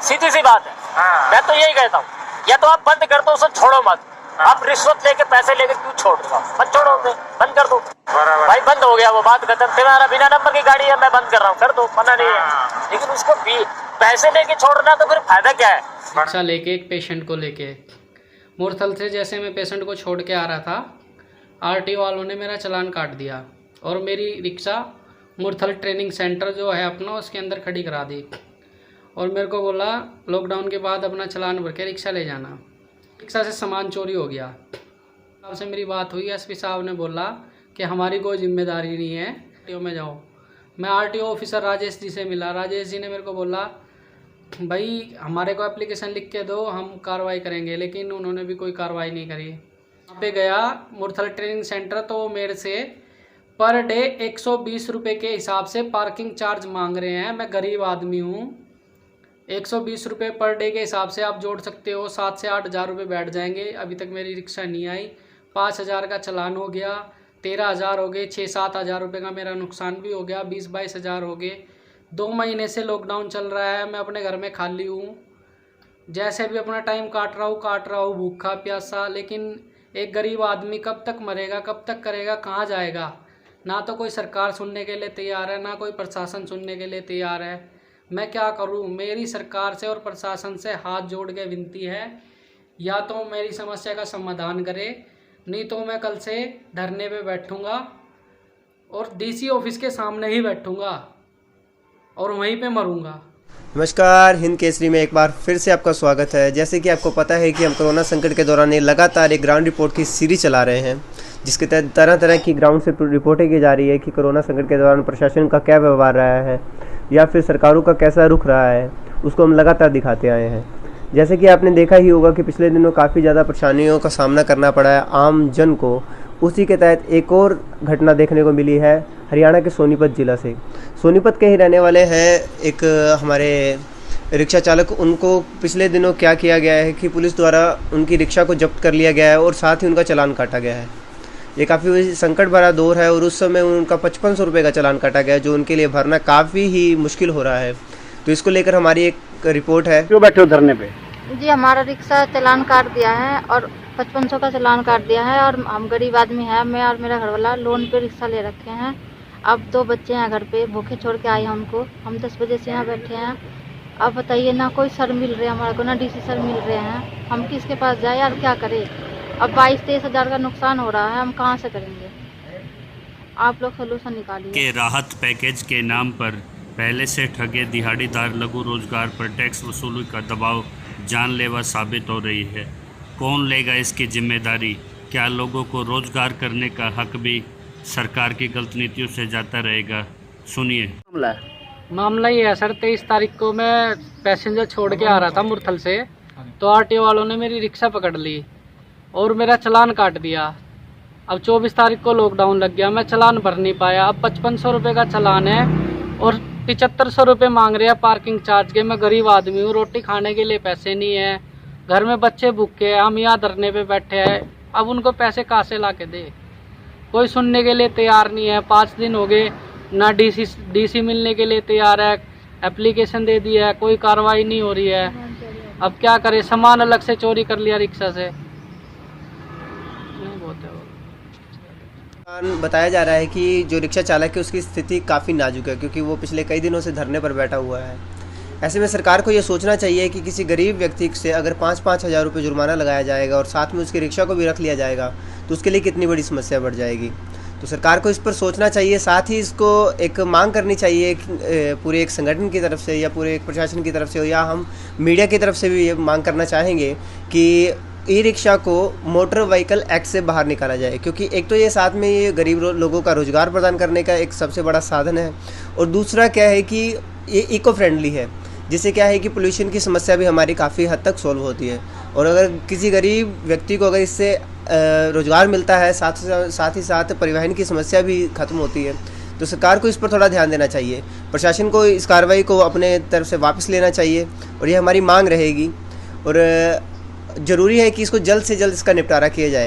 सीधी सी बात है। हाँ। मैं तो यही कहता हूँ, या तो आप बंद कर दो, उसे छोड़ो मत। आप रिश्वत लेके पैसे लेके क्यों छोड़ रहे हो? मत छोड़ो उसे, बंद कर दो। बराबर। भाई बंद हो गया, वो बात खत्म। तुम्हारा बिना नंबर की गाड़ी है, मैं बंद कर रहा हूँ, कर दो, मना नहीं है। हाँ। लेकिन उसको भी पैसे लेके छोड़ना तो फिर फायदा क्या है? रिक्शा लेके एक पेशेंट को लेके मुरथल से जैसे मैं पेशेंट को छोड़ के आ रहा था, आरटीओ वालों ने मेरा चालान काट दिया और मेरी रिक्शा मुरथल ट्रेनिंग सेंटर जो है अपना उसके अंदर खड़ी करा दी और मेरे को बोला लॉकडाउन के बाद अपना चालान भर के रिक्शा ले जाना। रिक्शा से सामान चोरी हो गया। साहब से मेरी बात हुई, एसपी साहब ने बोला कि हमारी कोई जिम्मेदारी नहीं है, आरटीओ में जाओ। मैं आरटीओ ऑफिसर राजेश जी से मिला। राजेश जी ने मेरे को बोला भाई हमारे को एप्लीकेशन लिख के दो, हम कार्रवाई करेंगे, लेकिन उन्होंने भी कोई कार्रवाई नहीं करी। वहाँ पे गया मुरथल ट्रेनिंग सेंटर, तो मेरे से पर डे 120 रुपये के हिसाब से पार्किंग चार्ज मांग रहे हैं। मैं गरीब आदमी हूँ, 120 रुपये पर डे के हिसाब से आप जोड़ सकते हो, 7 से 8 हज़ार रुपये बैठ जाएंगे। अभी तक मेरी रिक्शा नहीं आई। 5,000 का चालान हो गया, 13,000 हो गए, 6-7 हज़ार रुपये का मेरा नुकसान भी हो गया, 20-22 हज़ार हो गए। 2 महीने से लॉकडाउन चल रहा है, मैं अपने घर में खाली हूँ, जैसे भी अपना टाइम काट रहा हूँ भूखा प्यासा। लेकिन एक गरीब आदमी कब तक मरेगा, कब तक करेगा, कहाँ जाएगा? ना तो कोई सरकार सुनने के लिए तैयार है, ना कोई प्रशासन सुनने के लिए तैयार है। मैं क्या करूँ? मेरी सरकार से और प्रशासन से हाथ जोड़ के विनती है, या तो मेरी समस्या का समाधान करे, नहीं तो मैं कल से धरने पे बैठूँगा और डीसी ऑफिस के सामने ही बैठूँगा और वहीं पे मरूंगा। नमस्कार, हिंद केसरी में एक बार फिर से आपका स्वागत है। जैसे कि आपको पता है कि हम कोरोना संकट के दौरान लगातार एक ग्राउंड रिपोर्ट की सीरीज चला रहे हैं, जिसके तहत तरह तरह की ग्राउंड से रिपोर्टें की जा रही है कि कोरोना संकट के दौरान प्रशासन का क्या व्यवहार रहा है या फिर सरकारों का कैसा रुख रहा है, उसको हम लगातार दिखाते आए हैं। जैसे कि आपने देखा ही होगा कि पिछले दिनों काफ़ी ज़्यादा परेशानियों का सामना करना पड़ा है आम जन को। उसी के तहत एक और घटना देखने को मिली है हरियाणा के सोनीपत ज़िला से। सोनीपत के ही रहने वाले हैं एक हमारे रिक्शा चालक। उनको पिछले दिनों क्या किया गया है कि पुलिस द्वारा उनकी रिक्शा को जब्त कर लिया गया है और साथ ही उनका चालान काटा गया है। ये काफ़ी संकट भरा दौर है और उस समय उनका 5500 रुपये का चालान काटा गया है, जो उनके लिए भरना काफ़ी ही मुश्किल हो रहा है। तो इसको लेकर हमारी एक रिपोर्ट है। क्यों बैठे हो धरने पे? जी हमारा रिक्शा चालान काट दिया है और 5500 का चालान काट दिया है, और हम गरीब आदमी हैं। मैं और मेरा घरवाला लोन पे रिक्शा ले रखे हैं। अब 2 बच्चे हैं घर पे, भूखे छोड़ के आए हैं उनको। हम 10 बजे से यहाँ बैठे हैं। अब बताइए, ना कोई सर मिल रहे हैं हमारे को, ना डीसी सर मिल रहे हैं। हम किसके पास जाए और क्या करें? अब 22-23 हज़ार का नुकसान हो रहा है, हम कहाँ से करेंगे? आप लोग सोल्यूशन निकालिए। के राहत पैकेज के नाम पर पहले से ठगे दिहाड़ीदार लघु रोजगार पर टैक्स वसूली का दबाव जानलेवा साबित हो रही है। कौन लेगा इसकी जिम्मेदारी? क्या लोगों को रोजगार करने का हक भी सरकार की गलत नीतियों से जाता रहेगा? सुनिए। मामला ये है सर, 23 तारीख को मैं पैसेंजर छोड़ के आ रहा था मुरथल से, तो आरटीओ वालों ने मेरी रिक्शा पकड़ ली और मेरा चालान काट दिया। अब 24 तारीख को लॉकडाउन लग गया, मैं चालान भर नहीं पाया। अब 5500 रुपये का चालान है और 7500 रुपये मांग रहे हैं पार्किंग चार्ज के। मैं गरीब आदमी हूँ, रोटी खाने के लिए पैसे नहीं है, घर में बच्चे भूखे हैं, हम यहाँ धरने पे बैठे हैं। अब उनको पैसे कहाँ से ला के दे? कोई सुनने के लिए तैयार नहीं है। 5 दिन हो गए, ना डीसी मिलने के लिए तैयार है, एप्लीकेशन दे दी है, कोई कार्रवाई नहीं हो रही है। अब क्या करें? सामान अलग से चोरी कर लिया रिक्शा से। नहीं बहुत है। बताया जा रहा है कि जो रिक्शा चालक है उसकी स्थिति काफ़ी नाजुक है, क्योंकि वो पिछले कई दिनों से धरने पर बैठा हुआ है। ऐसे में सरकार को ये सोचना चाहिए कि किसी गरीब व्यक्ति से अगर 5-5 हज़ार रुपये जुर्माना लगाया जाएगा और साथ में उसकी रिक्शा को भी रख लिया जाएगा, तो उसके लिए कितनी बड़ी समस्या बढ़ जाएगी। तो सरकार को इस पर सोचना चाहिए। साथ ही इसको एक मांग करनी चाहिए पूरे एक संगठन की तरफ से या पूरे एक प्रशासन की तरफ से, या हम मीडिया की तरफ से भी ये मांग करना चाहेंगे कि ई रिक्शा को मोटर व्हीकल एक्ट से बाहर निकाला जाए, क्योंकि एक तो ये साथ में ये गरीब लोगों का रोज़गार प्रदान करने का एक सबसे बड़ा साधन है, और दूसरा क्या है कि ये इको फ्रेंडली है, जिससे क्या है कि पोल्यूशन की समस्या भी हमारी काफ़ी हद तक सॉल्व होती है। और अगर किसी गरीब व्यक्ति को अगर इससे रोज़गार मिलता है, साथ ही साथ परिवहन की समस्या भी ख़त्म होती है, तो सरकार को इस पर थोड़ा ध्यान देना चाहिए। प्रशासन को इस कार्रवाई को अपने तरफ से वापस लेना चाहिए और ये हमारी मांग रहेगी, और ज़रूरी है कि इसको जल्द से जल्द इसका निपटारा किया जाए।